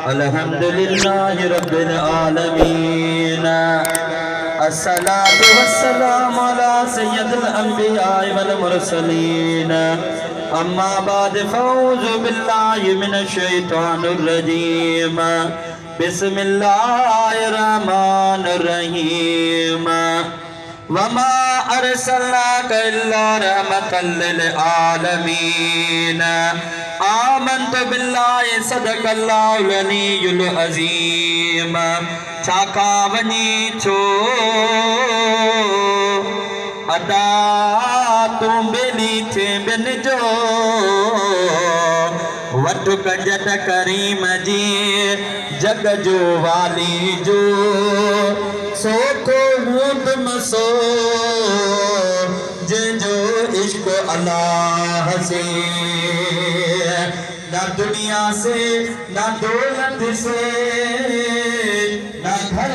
अल्हम्दुलिल्लाहि रब्बिल आलमीन। अस्सलातु वस्सलामु अला सय्यदिल अंबिया वल मुरसलीन। अम्मा बाद फौज़ु बिल्लाहि मिनश शैतानिर रजीम। बिस्मिल्लाहिर रहमानिर रहीम। वमा अरसलनाका इल्ला रहमतल लिल आलमीन। आमन्तु बिल्लाहि सदक़ल्लाहुल अलियुल अज़ीम। छाका वञी छो अदा तू बेली थे बिन जो वटु कजट करीम जी जग जो वाली जो सो को हूंद मसो जंहिंजो इश्क अल्लाह से ना दुनिया से ना दौलत से ना घर